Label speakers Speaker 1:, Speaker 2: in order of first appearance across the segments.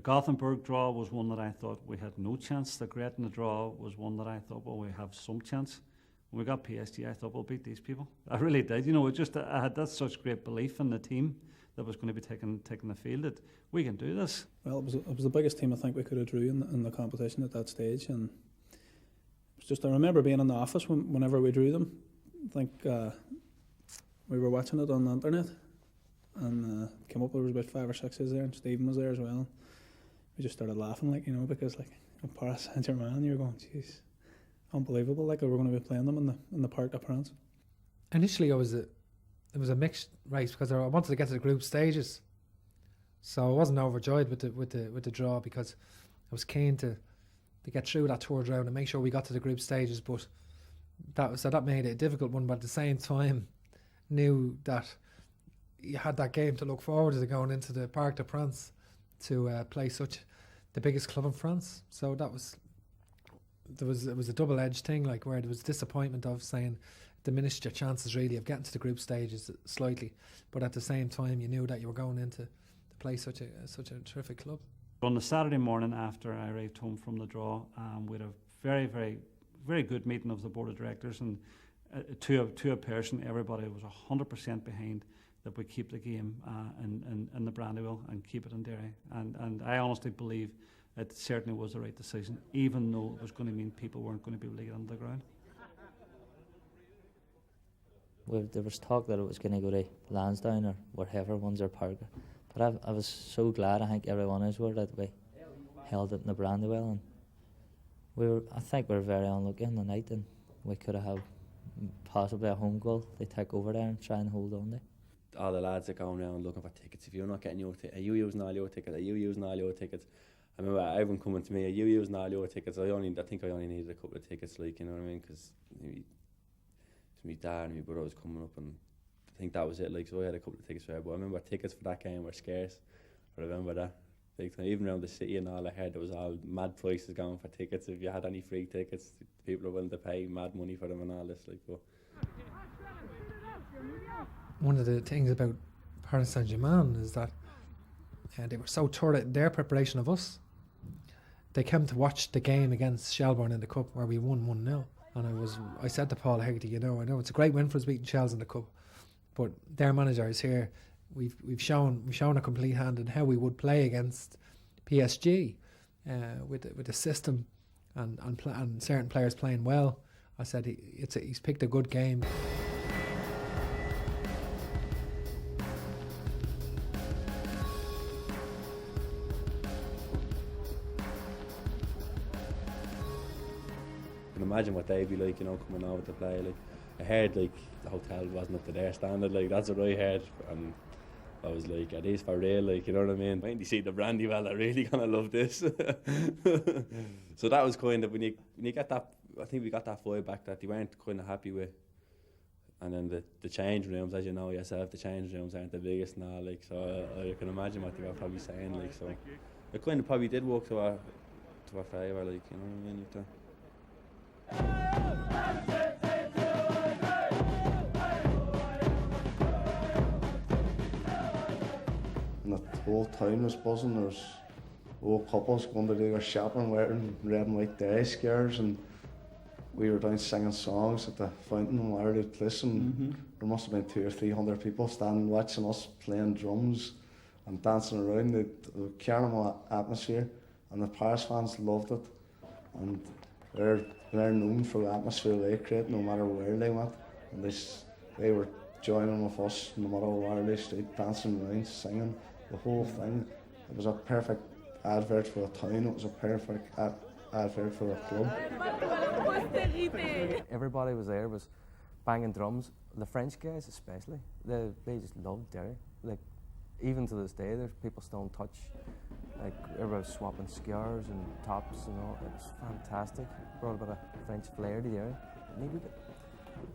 Speaker 1: The Gothenburg draw was one that I thought we had no chance. The Gretna draw was one that I thought, well, we have some chance. When we got PSG, I thought we'll beat these people. I really did. I had that such great belief in the team that was going to be taking the field that we can do this.
Speaker 2: Well, it was the biggest team I think we could have drew in the competition at that stage, and it was just, I remember being in the office whenever we drew them. I think we were watching it on the internet, and came up, there was about 5 or 6 there, and Stephen was there as well. We just started laughing, because Paris Saint-Germain, you're going, jeez, unbelievable, we're going to be playing them in the Parc de France.
Speaker 3: Initially, it was a mixed race because I wanted to get to the group stages, so I wasn't overjoyed with the draw because I was keen to get through that third round and make sure we got to the group stages. But that made it a difficult one. But at the same time, knew that you had that game to look forward to, going into the Parc de France to play the biggest club in France. So it was a double-edged thing, where there was disappointment of saying diminished your chances really of getting to the group stages slightly, but at the same time you knew that you were going into to play such a terrific club.
Speaker 1: On the Saturday morning after I arrived home from the draw, we had a very, very, very good meeting of the board of directors, and to a person, everybody was 100% behind that we keep the game in the Brandywell and keep it in Derry, and I honestly believe it certainly was the right decision, even though it was going to mean people weren't going to be able to get under the ground.
Speaker 4: There was talk that it was going to go to Lansdowne or wherever, Windsor Park, but I was so glad, I think everyone is, that we held it in the Brandywell, and I think we were very unlucky on the night, and we could have had possibly a home goal. They take over there and try and hold on there.
Speaker 5: All the lads are going around looking for tickets. If you're not getting your ticket, are you using all your tickets? Are you using all your tickets? I remember everyone coming to me, are you using all your tickets? I think I only needed a couple of tickets, you know what I mean? Because my dad and my brother was coming up, and I think that was it. So I had a couple of tickets for it. But I remember tickets for that game were scarce. I remember that big time. Even around the city and all, I heard there was all mad prices going for tickets. If you had any free tickets, people were willing to pay mad money for them and all this. But
Speaker 3: one of the things about Paris Saint-Germain is that they were so thorough in their preparation of us. They came to watch the game against Shelbourne in the Cup where we won 1-0. And I said to Paul Hegarty, I know it's a great win for us beating Chelsea in the Cup, but their manager is here. We've shown a complete hand in how we would play against PSG with the system and certain players playing well. I said he's picked a good game.
Speaker 5: Imagine what they'd be like, coming over to play. I heard the hotel wasn't up to their standard, that's what I heard, and I was like, are these for real, you know what I mean? When you see the Brandywell, I really gonna love this. So that was kind of, when you get that, I think we got that vibe back that they weren't kind of happy with. And then the change rooms, as you know yourself, the change rooms aren't the biggest now, so I can imagine what they were probably saying, so it kind of probably did work to our favour, you know what I mean?
Speaker 6: And the whole town was buzzing. There was old couples going to do their shopping wearing red and white Derry scarves, and we were down singing songs at the fountain in Waterloo Place, and there must have been 200 or 300 people standing watching us playing drums and dancing around. The carnival atmosphere, and the Paris fans loved it, and they're known for the atmosphere they create no matter where they went, and they were joining with us no matter where they stayed, dancing around, singing, the whole thing. It was a perfect advert for a town, it was a perfect advert for a club.
Speaker 7: Everybody was there, was banging drums. The French guys especially, they just loved Derry. Even to this day, there's people still in touch. Everybody was swapping scarves and tops and all. It was fantastic. Brought a bit of French flair to the area.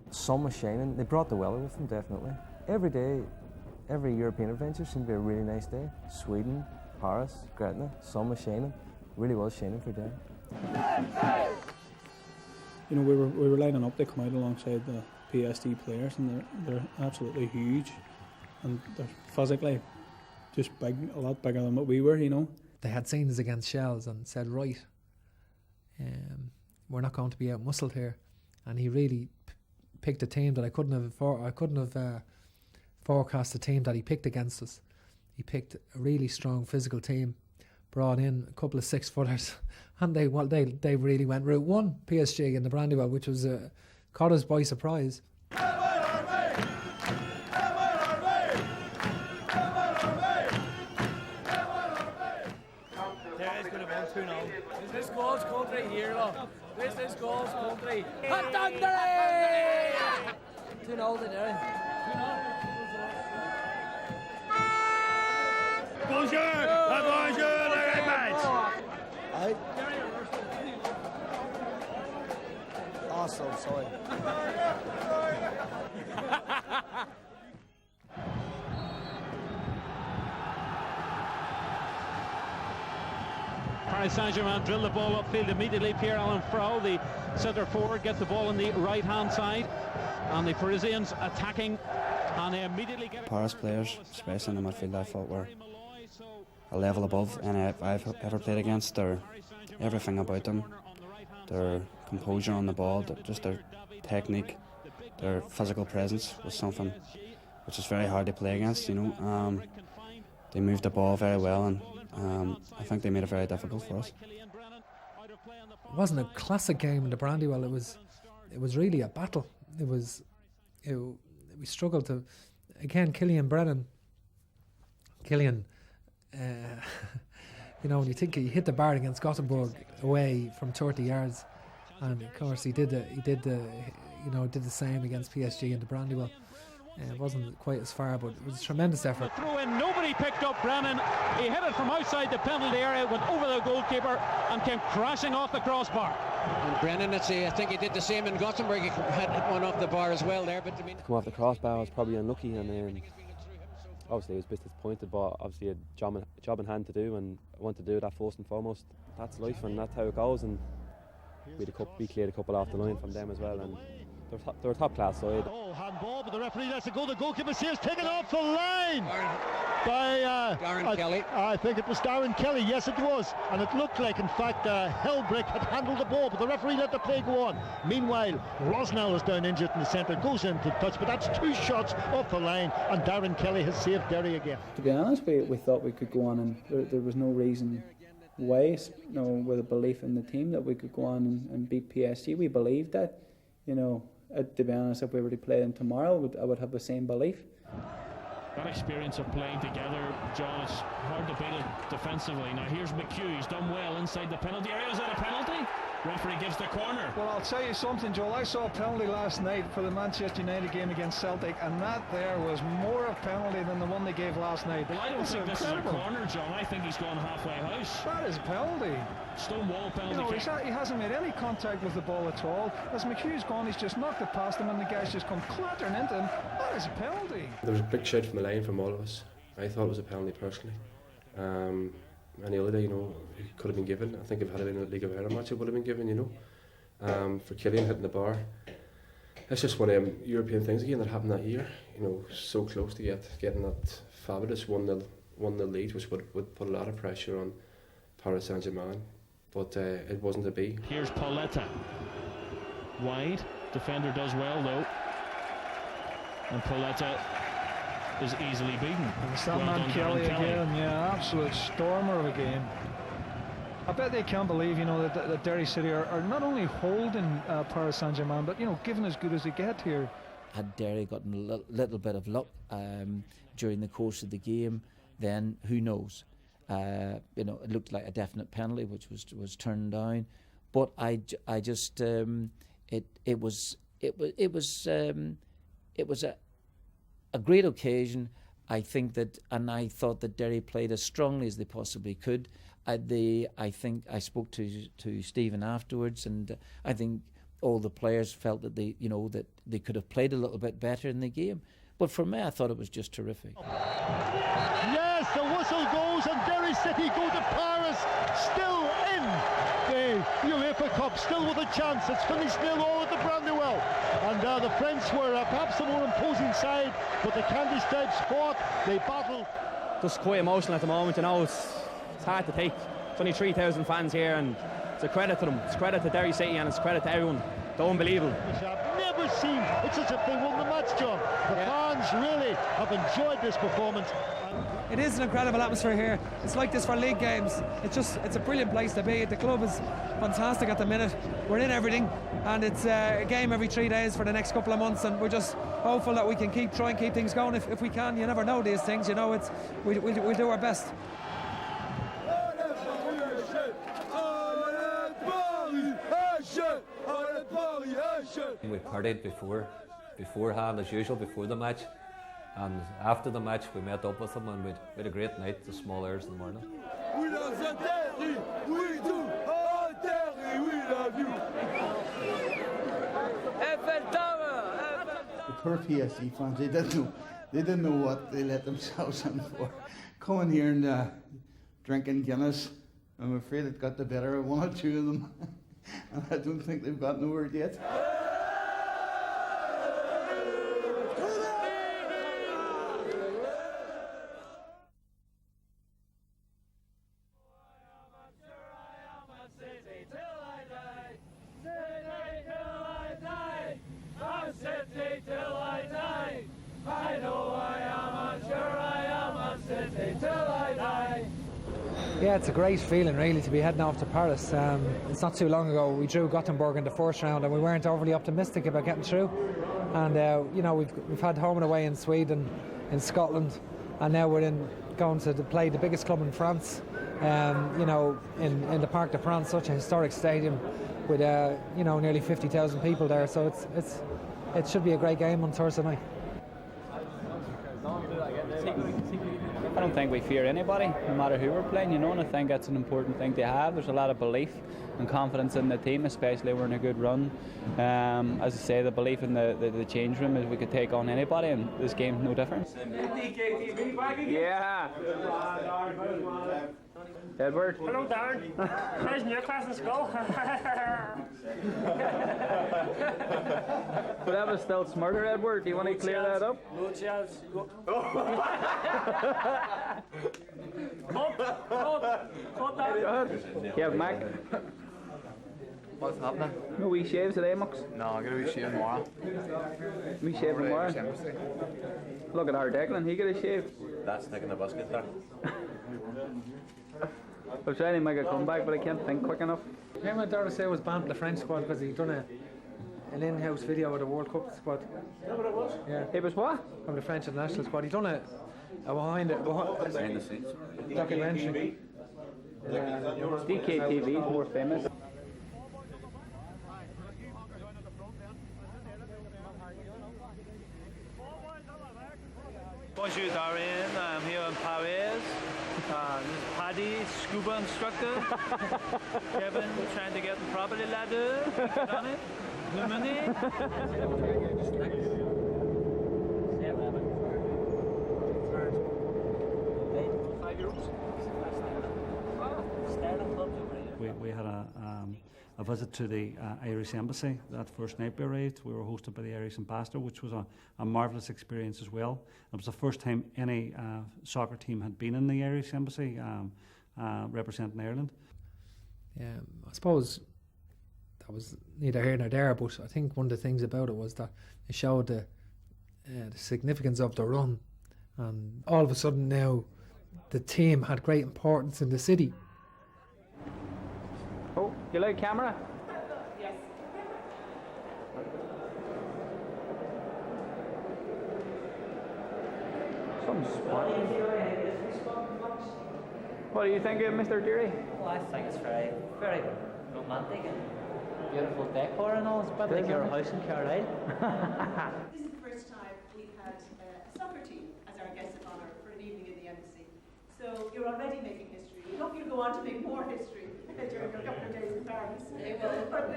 Speaker 7: The sun was shining. They brought the weather with them, definitely. Every day, every European adventure seemed to be a really nice day. Sweden, Paris, Gretna, sun was shining. Really was shining for Derry.
Speaker 2: We were lining up to come out alongside the PSG players, and they're absolutely huge, and they're physically just big, a lot bigger than what we were,
Speaker 3: The they had seen us against Shells and said, right, we're not going to be out-muscled here. And he really picked a team that I couldn't have forecast the team that he picked against us. He picked a really strong physical team, brought in a couple of 6-footers, and they really went route one, PSG in the Brandywell, which was caught us by surprise.
Speaker 8: This is goals country here, look. This is goals country.
Speaker 9: Hot dog Derry! 2-0 to Derry.
Speaker 10: Bonjour! Bonjour, les mates!
Speaker 9: Aye. Awesome, sorry.
Speaker 11: Paris Saint-Germain drill the ball upfield immediately. Pierre-Alain Frau, the centre forward, gets the ball on the right-hand side, and the Parisians attacking, and they immediately get...
Speaker 12: Paris players, especially in the midfield, I thought were a level above any I've ever played against. Everything about them, their composure on the ball, just their technique, their physical presence was something which is very hard to play against, you know. They moved the ball very well, and I think they made it very difficult for us.
Speaker 3: It wasn't a classic game in the Brandywell. It was really a battle. We struggled to, again, Killian Brennan. Killian, you know, when you think he hit the bar against Gothenburg away from 30 yards, and of course he did the same against PSG in the Brandywell. It wasn't quite as far, but it was a tremendous effort.
Speaker 11: Throw in, nobody picked up Brennan. He hit it from outside the penalty area, went over the goalkeeper and came crashing off the crossbar.
Speaker 13: And Brennan, I think he did the same in Gothenburg. He had one off the bar as well there. But I mean,
Speaker 5: come off the crossbar, I was probably unlucky, and obviously he was a bit disappointed, but obviously a job in hand to do, and I want to do that first and foremost. That's life, and that's how it goes. And we cleared a couple off the line from them as well, and they're a top class side.
Speaker 10: Oh, handball, but the referee lets it go. The goalkeeper says taken off the line by
Speaker 13: Darren Kelly.
Speaker 10: I think it was Darren Kelly. Yes, it was, and it looked like, in fact, Helbrick had handled the ball, but the referee let the play go on. Meanwhile, Rosnell is down injured in the centre, goes into touch, but that's 2 shots off the line, and Darren Kelly has saved Derry again.
Speaker 2: To be honest, we thought we could go on, and there was no reason why, with a belief in the team that we could go on and beat PSG. We believed that, to be honest, if we were to play them tomorrow, I would have the same belief.
Speaker 11: That experience of playing together, John, it's hard to beat it defensively. Now here's McHugh, he's done well inside the penalty area. Is that a penalty? Referee gives the corner.
Speaker 14: Well, I'll tell you something, Joel. I saw a penalty last night for the Manchester United game against Celtic, and that there was more of penalty than the one they gave last night.
Speaker 11: Well, I don't think this is a corner, John. I think he's gone halfway house.
Speaker 14: That is a penalty.
Speaker 11: Stonewall penalty.
Speaker 14: He hasn't made any contact with the ball at all. As McHugh's gone, he's just knocked it past him, and the guy's just come clattering into him. That is a penalty.
Speaker 5: There was a big shout from the line from all of us. I thought it was a penalty personally. Any other day, it could have been given. I think if it had been a League of Ireland match, it would have been given, for Killian hitting the bar. It's just one of them European things again that happened that year, so close to getting that fabulous 1-0 lead, which would put a lot of pressure on Paris Saint-Germain, but it wasn't to be.
Speaker 11: Here's Pauletta. Wide. Defender does well though. And Pauletta is easily beaten.
Speaker 14: It's that man Kelly again, yeah, absolute stormer of a game. I bet they can't believe, that Derry City are not only holding Paris Saint-Germain, but, giving as good as they get here.
Speaker 15: Had Derry gotten a little bit of luck during the course of the game, then who knows? It looked like a definite penalty, which was turned down. But I just it was a great occasion. I think that, and I thought that Derry played as strongly as they possibly could. I think I spoke to Stephen afterwards, and I think all the players felt that they could have played a little bit better in the game. But for me, I thought it was just terrific.
Speaker 10: Yes, the whistle goes, and Derry City go to Paris, still in the UEFA Cup, still with a chance. It's finished 0-0 at the Brandywell, and the French were perhaps the more imposing side, but the Candy Stripes fought, they battled.
Speaker 16: Just quite emotional at the moment, it's hard to take. It's only 3,000 fans here, and it's a credit to them. It's a credit to Derry City, and it's a credit to everyone. They're unbelievable.
Speaker 10: I've never seen it such a they won the match, John. The fans really have enjoyed this performance.
Speaker 17: It is an incredible atmosphere here. It's like this for league games. It's a brilliant place to be. The club is fantastic at the minute. We're in everything, and it's a game every 3 days for the next couple of months, and we're just hopeful that we can try and keep things going if we can. You never know these things, you know. We'll do our best.
Speaker 18: We partied beforehand as usual before the match, and after the match we met up with them and we had a great night, the small hours in the morning.
Speaker 8: We love Derry, we do, oh Derry, we love you. Eiffel Tower,
Speaker 19: the poor PSG fans, they didn't know what they let themselves in for. Coming here and drinking Guinness, I'm afraid it got the better of one or two of them. And I don't think they've gotten over it yet.
Speaker 3: Yeah, it's a great feeling really to be heading off to Paris. It's not too long ago we drew Gothenburg in the first round and we weren't overly optimistic about getting through. And you know, we've had home and away in Sweden, in Scotland, and now we're going to play the biggest club in France. You know, in the Parc de France, such a historic stadium with you know, nearly 50,000 people there. So it should be a great game on Thursday night.
Speaker 20: I don't think we fear anybody, no matter who we're playing, you know, and I think that's an important thing to have. There's a lot of belief and confidence in the team, especially we're in a good run. As I say, the belief in the change room is we could take on anybody, and this game's no different. Yeah. Edward.
Speaker 21: Hello, Darren. How's your class in school?
Speaker 20: But that was still smarter, Edward. Do you want to clear that up?
Speaker 21: No chance. Cut that.
Speaker 20: Yeah, Mac.
Speaker 22: What's happening?
Speaker 20: No wee shaves today, Mux?
Speaker 22: No, I'm going to be shaving tomorrow.
Speaker 20: We shave tomorrow? Look at our Declan, he got a shave.
Speaker 5: That's taking the basket there.
Speaker 20: I was trying to make a comeback, but I can't think quick enough.
Speaker 3: Remember when Odyssey was banned from the French squad because he'd done an in-house video of the World Cup squad? Yeah.
Speaker 20: It was what?
Speaker 3: From the French international squad. He'd done a behind
Speaker 5: the scenes
Speaker 3: documentary.
Speaker 20: DKTV is more famous.
Speaker 23: Bonjour, Darren. I'm here in Paris. This is Paddy, scuba instructor. Kevin, trying to get the property ladder. Get on it. The money.
Speaker 1: We had a visit to the Irish Embassy that first night we arrived. We were hosted by the Irish Ambassador, which was a marvellous experience as well. It was the first time any soccer team had been in the Irish Embassy representing Ireland.
Speaker 3: Yeah, I suppose that was neither here nor there, but I think one of the things about it was that it showed the significance of the run, and all of a sudden now the team had great importance in the city.
Speaker 20: Oh, you like camera?
Speaker 21: Yes.
Speaker 20: Some spot. What do you think of Mr. Derry?
Speaker 4: Well, I think it's very, very romantic and beautiful decor and all. It's a bit like your house in Carlisle.
Speaker 24: This is the first time we've had a soccer team as our guest of honour for an evening in the embassy. So you're already making history. We hope you'll go on to make more history during a couple of days in Paris. But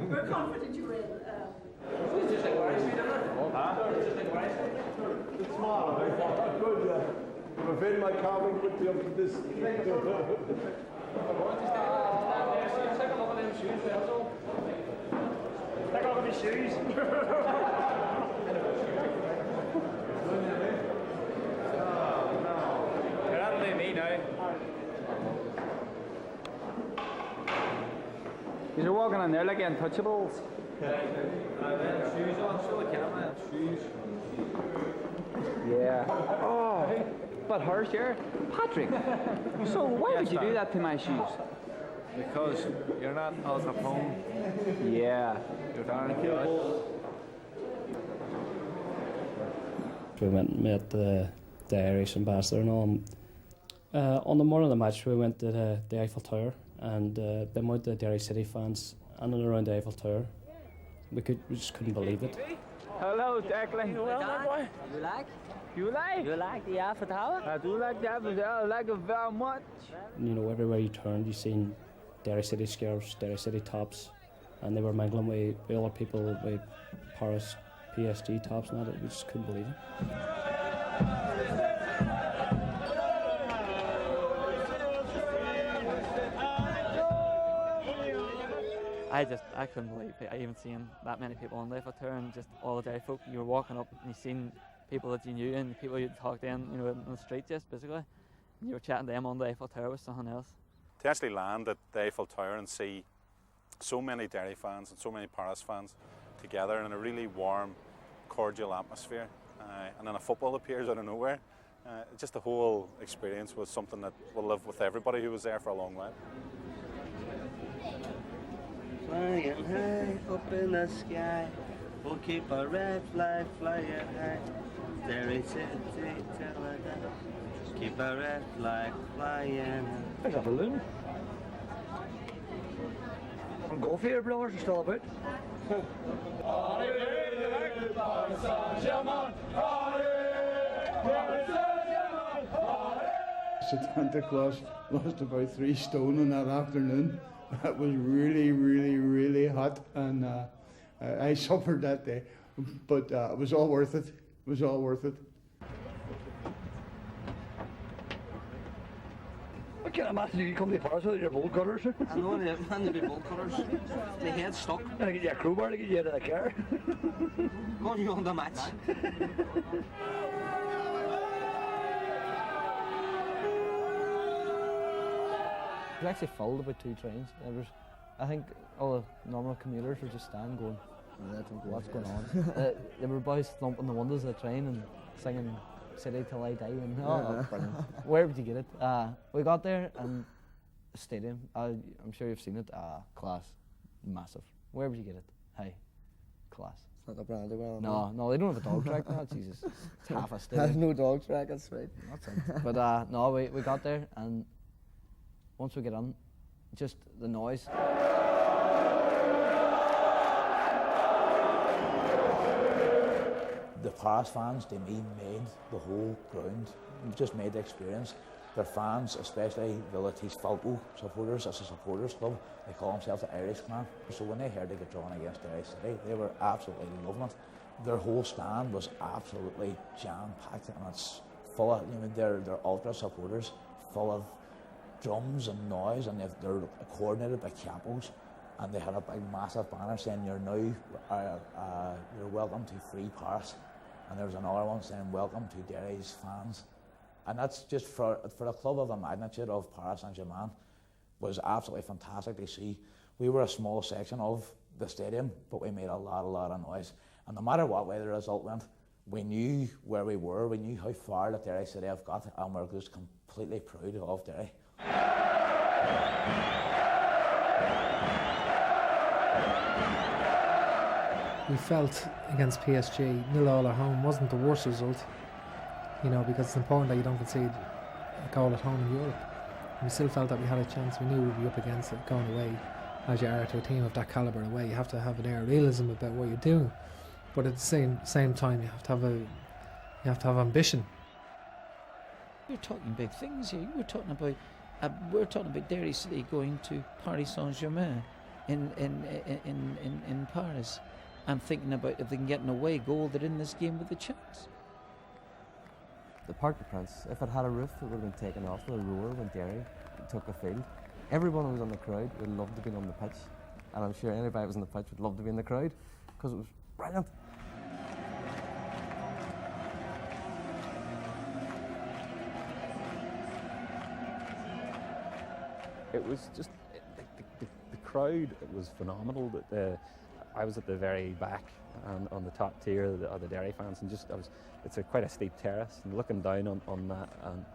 Speaker 24: we're confident you will.
Speaker 22: It's just like Paris, we don't know. Huh? It's just like Paris.
Speaker 10: It's small. Good. I'm afraid my calming would be up to this.
Speaker 22: Take a look at them shoes, that's all.
Speaker 21: Take a look at my shoes.
Speaker 20: That'll do me now. You're walking on there like untouchables.
Speaker 18: Shoes on, show the camera, shoes.
Speaker 20: Yeah. Oh, but harsh here. Patrick, so why would you do that to my shoes?
Speaker 18: Because you're not Al Capone.
Speaker 20: Yeah.
Speaker 18: You're darn good.
Speaker 6: We went and met the Irish ambassador and all. On the morning of the match, we went to the Eiffel Tower, and the amount of Derry City fans in and around the Eiffel Tower, we just couldn't believe it.
Speaker 20: Hello, Declan.
Speaker 7: Well, my boy. You like?
Speaker 20: You like?
Speaker 7: You like the Eiffel Tower?
Speaker 20: I do like the Eiffel Tower. I like it very much.
Speaker 6: You know, everywhere you turned, you seen Derry City scarves, Derry City tops, and they were mingling with other people with Paris PSG tops and that. We just couldn't believe it.
Speaker 9: I couldn't believe it. I even seen that many people on the Eiffel Tower, and just all the Derry folk. You were walking up and you seen people that you knew and people you'd talked to in, you know, in the street just basically. And you were chatting to them on the Eiffel Tower with something else.
Speaker 12: To actually land at the Eiffel Tower and see so many Derry fans and so many Paris fans together in a really warm, cordial atmosphere, and then a football appears out of nowhere. Just the whole experience was something that will live with everybody who was there for a long while.
Speaker 25: Flying high up in the sky, we'll keep our red flag flying high. Derry City till I die, keep our red flag flying high.
Speaker 14: There's a balloon. Golf here, blowers are still about.
Speaker 19: Santa Claus lost about 3 stone in that afternoon. It was really, really, really hot, and I suffered that day, but it was all worth it. It was all worth it.
Speaker 14: I can't imagine you come to Paris with your bolt cutters.
Speaker 25: I know, they have to be bolt cutters. My head's stuck.
Speaker 14: I get you a crowbar to get you out of the car.
Speaker 25: Go on, you on the match.
Speaker 26: It was actually filled about 2 trains. I think all the normal commuters were just standing going, what's going on? There were boys thumping the windows of the train and singing City Till I Die, and brilliant. Where would you get it? We got there and the stadium, I'm sure you've seen it, class, massive. Where would you get it? Hey, class.
Speaker 27: It's not a Brandywell.
Speaker 26: No, they don't have a dog track now, Jesus. It's half a stadium.
Speaker 27: There's no dog track, that's right.
Speaker 26: That's it. But no, we got there, and once we get on, just the noise.
Speaker 28: The Paris fans, to me, made the whole ground, just made the experience. Their fans, especially the Latisse Falco supporters, as a supporters club, they call themselves the Irishman. So when they heard they got drawn against Derry City, they were absolutely loving it. Their whole stand was absolutely jam-packed, and it's full of, they're ultra supporters, full of drums and noise, and they're coordinated by capos, and they had a big massive banner saying you're welcome to free Paris, and there was another one saying welcome to Derry's fans. And that's just for a club of the magnitude of Paris Saint-Germain, was absolutely fantastic to see. We were a small section of the stadium, but we made a lot of noise, and no matter what way the result went, we knew where we were, we knew how far that Derry City have got, and we're just completely proud of Derry.
Speaker 3: We felt against PSG 0-0 at home wasn't the worst result, because it's important that you don't concede a goal at home in Europe. We still felt that we had a chance. We knew we'd be up against it going away, as you are to a team of that calibre away. You have to have an air of realism about what you're doing, but at the same time you have to have ambition.
Speaker 15: We're talking big things here. We're talking about Derry City going to Paris Saint-Germain in Paris. I'm thinking about if they can get an away goal, they're in this game with a chance.
Speaker 27: The Parc des Princes, if it had a roof, it would have been taken off with a roar when Derry took the field. Everyone who was on the crowd would love to be on the pitch, and I'm sure anybody who was on the pitch would love to be in the crowd, because it was brilliant.
Speaker 29: It was just the
Speaker 2: crowd was phenomenal. I was at the very back and on the top tier of the Derry fans, and it's quite a steep terrace, and looking down on that and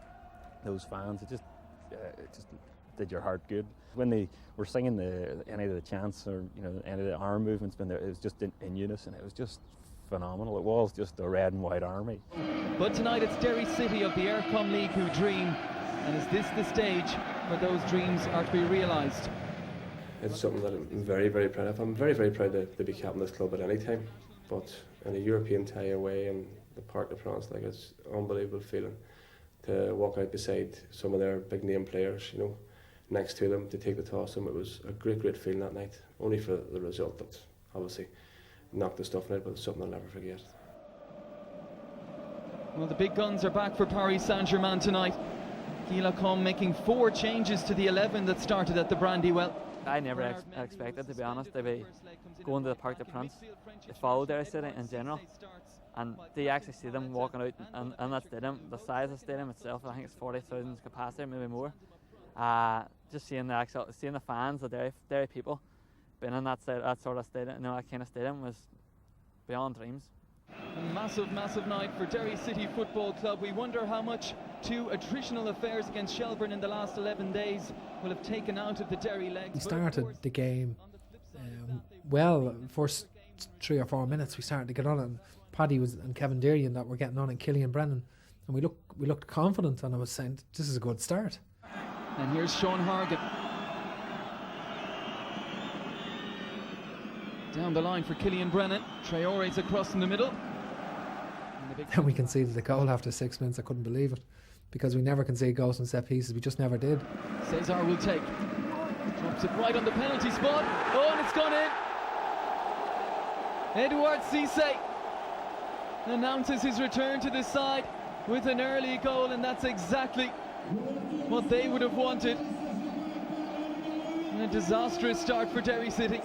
Speaker 2: those fans, it just did your heart good. When they were singing any of the chants or any of the arm movements, it was just in unison. It was just phenomenal. It was just a red and white army.
Speaker 5: But tonight it's Derry City of the Aircom League who dream, and is this the stage where those dreams are to be realised?
Speaker 8: It's something that I'm very, very proud of. I'm very, very proud to be captain of this club at any time, but in a European tie away in the Parc des Princes, it's an unbelievable feeling to walk out beside some of their big name players, next to them, to take the toss. It was a great, great feeling that night, only for the result that obviously knocked the stuffing out, but it's something I'll never forget.
Speaker 5: Well, the big guns are back for Paris Saint-Germain tonight. Guy Lacombe making 4 changes to the 11 that started at the Brandywell.
Speaker 9: I never expected, to be honest, to be going to the Parc des Princes. They follow Derry City in general, and they actually see them walking out in that stadium. The size of the stadium itself, I think it's 40,000 capacity, maybe more. Just seeing the fans, the Derry people, being in that sort of stadium, that kind of stadium was beyond dreams.
Speaker 5: A massive, massive night for Derry City Football Club. We wonder how much 2 attritional affairs against Shelbourne in the last 11 days will have taken out of the Derry legs.
Speaker 3: We started the game well. First 3 or 4 minutes we started to get on it, and Paddy and Kevin Deary and that were getting on, and Killian Brennan, and we looked confident, and I was saying this is a good start.
Speaker 5: And here's Sean Hargan. Down the line for Killian Brennan. Traore's across in the middle.
Speaker 3: Then we conceded a goal after 6 minutes. I couldn't believe it, because we never concede goals from set pieces. We just never did.
Speaker 5: Cesar will take. Drops it right on the penalty spot. Oh, and it's gone in. Edouard Cissé announces his return to the side with an early goal, and that's exactly what they would have wanted. And a disastrous start for Derry City.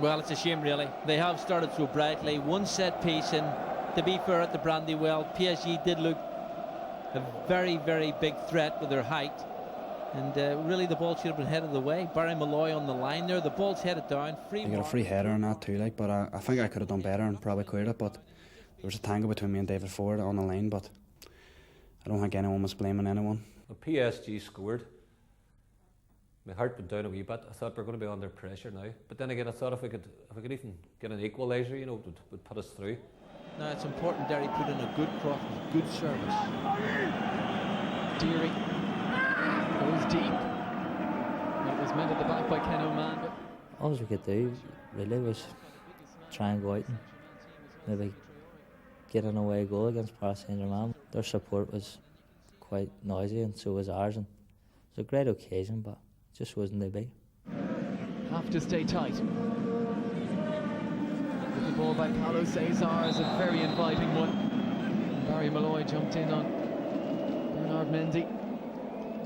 Speaker 11: Well, it's a shame, really. They have started so brightly. 1 set piece, and to be fair, at the Brandywell, PSG did look a very, very big threat with their height. And really, the ball should have been headed away. Barry Malloy on the line there. The ball's headed down.
Speaker 13: I got a free header on that too, but I think I could have done better and probably cleared it. But there was a tangle between me and David Ford on the line, but I don't think anyone was blaming anyone.
Speaker 18: When PSG scored, my heart went down a wee bit. I thought we're going to be under pressure now. But then again, I thought if we could even get an equaliser, it would put us through.
Speaker 11: Now it's important Derry put in a good cross with good service.
Speaker 5: Deary goes deep. It was met at the back by Ken O'Man. But
Speaker 4: all we could do really was try and go out and maybe get an away goal against Paris Saint-Germain. Their support was quite noisy, and so was ours. And it was a great occasion, but just wasn't to be.
Speaker 5: Have to stay tight. The ball by Paulo Cesar is a very inviting one. And Barry Malloy jumped in on Bernard Mendy.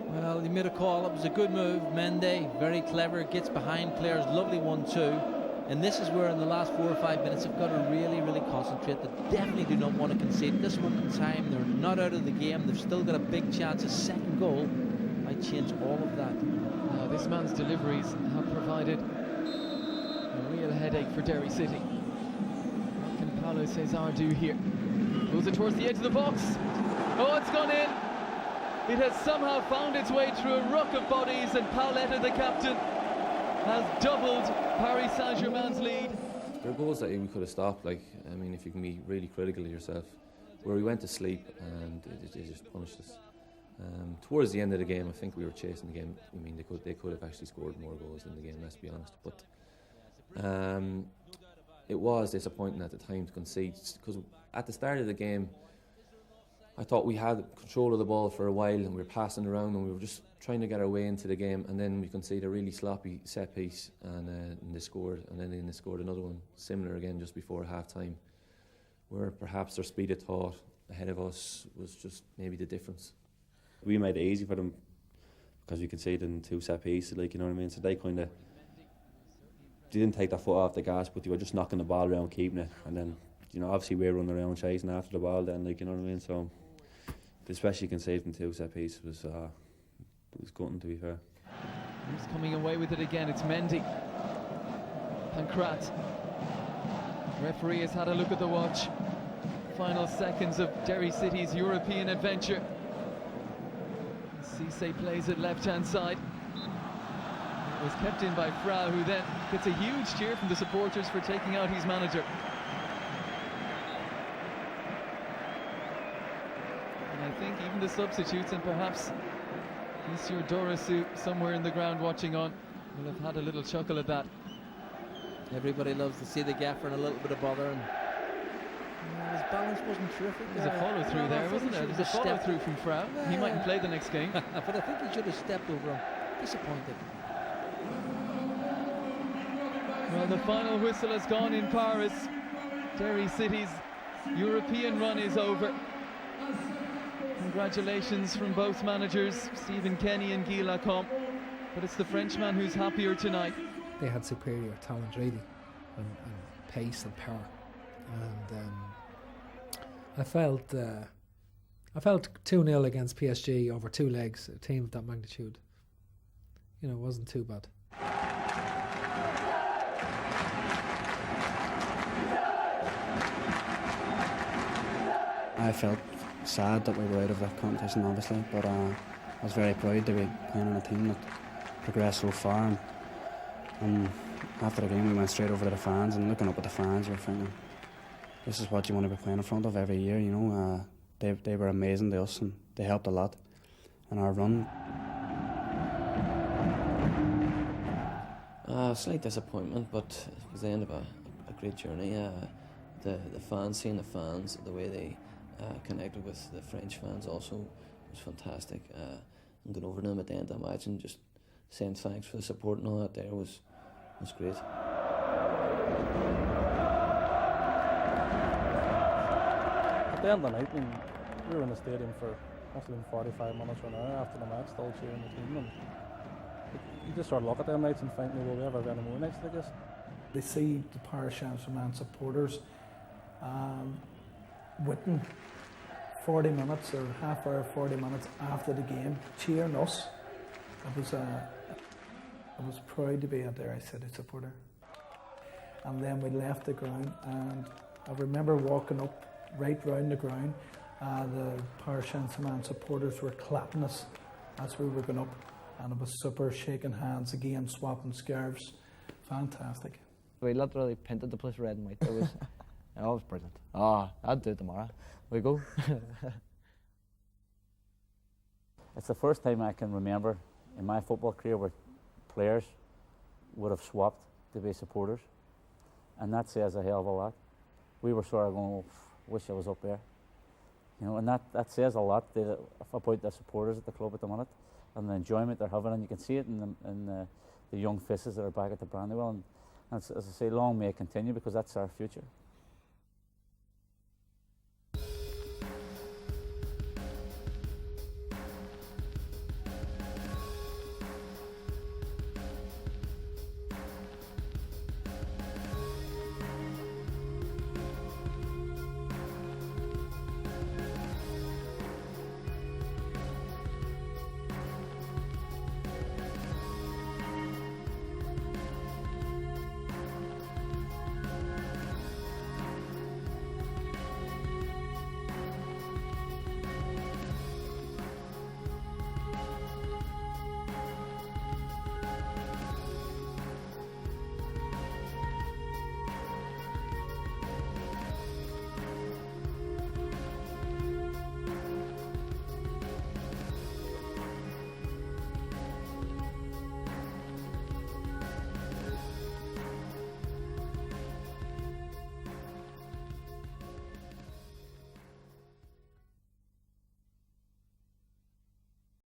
Speaker 11: Well, he made a call. It was a good move. Mendy, very clever, gets behind players. Lovely 1-2. And this is where in the last 4 or 5 minutes they've got to really, really concentrate. They definitely do not want to concede. At this moment in time, they're not out of the game. They've still got a big chance. A second goal might change all of that.
Speaker 5: Now, this man's deliveries have provided a real headache for Derry City. What can Paulo Cesar do here? Goes it towards the edge of the box. Oh, it's gone in. It has somehow found its way through a ruck of bodies, and Pauletta, the captain, has doubled Paris Saint-Germain's lead.
Speaker 16: There are goals that we could have stopped, if you can be really critical of yourself, where we went to sleep and it just punished us. Towards the end of the game, I think we were chasing the game. They could have actually scored more goals in the game, let's be honest. But it was disappointing at the time to concede, because at the start of the game, I thought we had control of the ball for a while, and we were passing around and we were just trying to get our way into the game, and then we conceded a really sloppy set piece, and they scored, and then they scored another one similar again just before half time, where perhaps their speed of thought ahead of us was just maybe the difference.
Speaker 17: We made it easy for them because we conceded in 2 set pieces, so they didn't take their foot off the gas, but they were just knocking the ball around, keeping it, and then obviously we were running around chasing after the ball then, so especially conceding 2 set pieces was gutting, to be fair.
Speaker 5: He's coming away with it again. It's Mendy. Pancrat. Referee has had a look at the watch. Final seconds of Derry City's European adventure. Cisse plays it left-hand side. It was kept in by Frau, who then gets a huge cheer from the supporters for taking out his manager. And I think even the substitutes, and perhaps Monsieur Dorasu somewhere in the ground watching on, will have had a little chuckle at that.
Speaker 11: Everybody loves to see the gaffer in a little bit of bother, and his balance wasn't terrific.
Speaker 5: There's a follow through there, wasn't there? There's a follow through from Frau. He mightn't play the next game.
Speaker 11: But I think he should have stepped over him. Disappointed.
Speaker 5: Well, the final whistle has gone in Paris. Derry City's European run is over. Congratulations from both managers, Stephen Kenny and Guy Lacombe. But it's the Frenchman who's happier tonight.
Speaker 3: They had superior talent, really, and pace and power. And I felt 2-0 against PSG over 2 legs, a team of that magnitude. You know, it wasn't too bad.
Speaker 13: I felt sad that we were out of the competition, obviously, but I was very proud to be playing on a team that progressed so far. And after the game, we went straight over to the fans, and looking up at the fans, we were thinking, this is what you want to be playing in front of every year, you know. They were amazing to us, and they helped a lot in our run.
Speaker 16: Slight disappointment, but it was the end of a great journey. The fans, seeing the fans, the way they connected with the French fans also was fantastic. And going over to them at the end of the match and just saying thanks for the support and all that there was great.
Speaker 6: At the end of the night, when we were in the stadium for must have been 45 minutes or an hour after the match, still cheering the team, and you just sort of look at them nights and think, will we ever have any more nights like this?
Speaker 1: They see the Paris Saint-Germain supporters waiting 40 minutes or half hour, 40 minutes after the game, cheering us. I was proud to be a Derry City supporter. And then we left the ground, and I remember walking up right round the ground. The Paris Saint-Germain supporters were clapping us as we were going up, and it was super, shaking hands again, swapping scarves. Fantastic.
Speaker 7: We literally painted the place red and white. It was, it was brilliant. I'd do it tomorrow. We go.
Speaker 10: It's the first time I can remember in my football career where players would have swapped to be supporters, and that says a hell of a lot. We were sort of going, oh, wish I was up there, you know, and that says a lot about the supporters at the club at the minute and the enjoyment they're having, and you can see it in the young faces that are back at the Brandywell, and as I say, long may it continue, because that's our future.